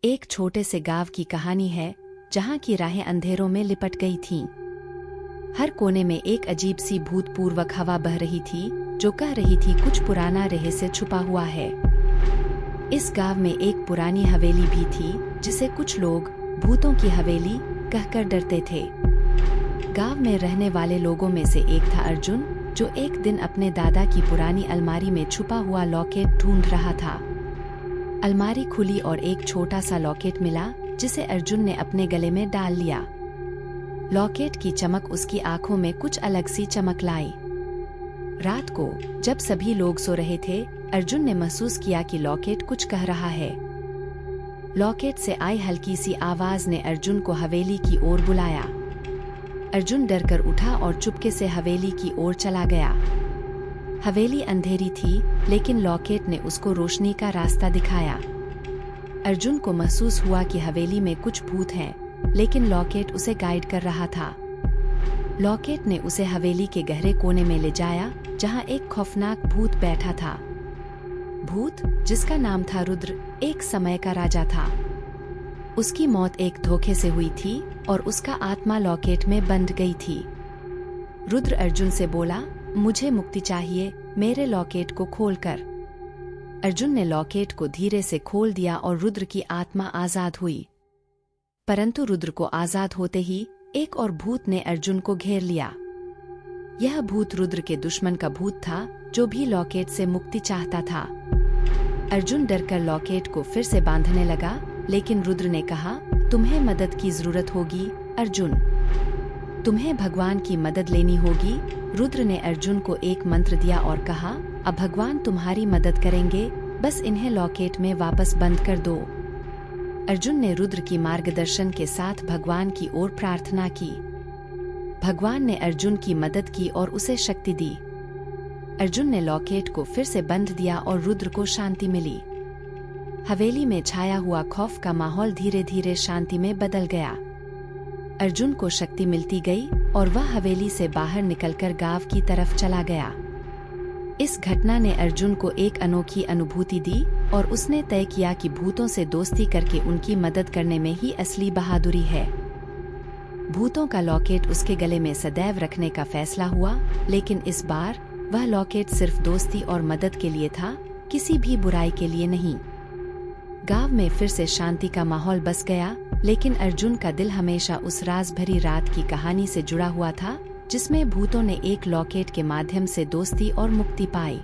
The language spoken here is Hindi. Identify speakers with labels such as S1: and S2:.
S1: एक छोटे से गांव की कहानी है जहां की राहें अंधेरों में लिपट गई थीं। हर कोने में एक अजीब सी भूतपूर्वक हवा बह रही थी जो कह रही थी कुछ पुराना रहस्य छुपा हुआ है। इस गांव में एक पुरानी हवेली भी थी जिसे कुछ लोग भूतों की हवेली कहकर डरते थे। गांव में रहने वाले लोगों में से एक था अर्जुन, जो एक दिन अपने दादा की पुरानी अलमारी में छुपा हुआ लॉकेट ढूंढ रहा था। अलमारी खुली और एक छोटा सा लॉकेट मिला जिसे अर्जुन ने अपने गले में डाल लिया। लॉकेट की चमक उसकी आंखों में कुछ अलग सी चमक लाई। रात को जब सभी लोग सो रहे थे, अर्जुन ने महसूस किया कि लॉकेट कुछ कह रहा है। लॉकेट से आई हल्की सी आवाज ने अर्जुन को हवेली की ओर बुलाया। अर्जुन डरकर उठा और चुपके से हवेली की ओर चला गया। हवेली अंधेरी थी, लेकिन लॉकेट ने उसको रोशनी का रास्ता दिखाया। अर्जुन को महसूस हुआ कि हवेली में कुछ भूत हैं, लेकिन लॉकेट उसे गाइड कर रहा था। लॉकेट ने उसे हवेली के गहरे कोने में ले जाया, जहां एक खौफनाक भूत बैठा था। भूत, जिसका नाम था रुद्र, एक समय का राजा था। उसकी मौत एक धोखे से हुई थी और उसका आत्मा लॉकेट में बंध गई थी। रुद्र अर्जुन से बोला, मुझे मुक्ति चाहिए, मेरे लॉकेट को खोलकर। अर्जुन ने लॉकेट को धीरे से खोल दिया और रुद्र की आत्मा आजाद हुई। परंतु रुद्र को आजाद होते ही एक और भूत ने अर्जुन को घेर लिया। यह भूत रुद्र के दुश्मन का भूत था, जो भी लॉकेट से मुक्ति चाहता था। अर्जुन डरकर लॉकेट को फिर से बांधने लगा, लेकिन रुद्र ने कहा, तुम्हें मदद की जरूरत होगी अर्जुन, तुम्हें भगवान की मदद लेनी होगी। रुद्र ने अर्जुन को एक मंत्र दिया और कहा, अब भगवान तुम्हारी मदद करेंगे, बस इन्हें लॉकेट में वापस बंद कर दो। अर्जुन ने रुद्र की मार्गदर्शन के साथ भगवान की ओर प्रार्थना की। भगवान ने अर्जुन की मदद की और उसे शक्ति दी। अर्जुन ने लॉकेट को फिर से बंद दिया और रुद्र को शांति मिली। हवेली में छाया हुआ खौफ का माहौल धीरे धीरे शांति में बदल गया। अर्जुन को शक्ति मिलती गई और वह हवेली से बाहर निकलकर गांव की तरफ चला गया। इस घटना ने अर्जुन को एक अनोखी अनुभूति दी और उसने तय किया कि भूतों से दोस्ती करके उनकी मदद करने में ही असली बहादुरी है। भूतों का लॉकेट उसके गले में सदैव रखने का फैसला हुआ, लेकिन इस बार वह लॉकेट सिर्फ दोस्ती और मदद के लिए था, किसी भी बुराई के लिए नहीं। गांव में फिर से शांति का माहौल बस गया, लेकिन अर्जुन का दिल हमेशा उस राज भरी रात की कहानी से जुड़ा हुआ था, जिसमें भूतों ने एक लॉकेट के माध्यम से दोस्ती और मुक्ति पाई।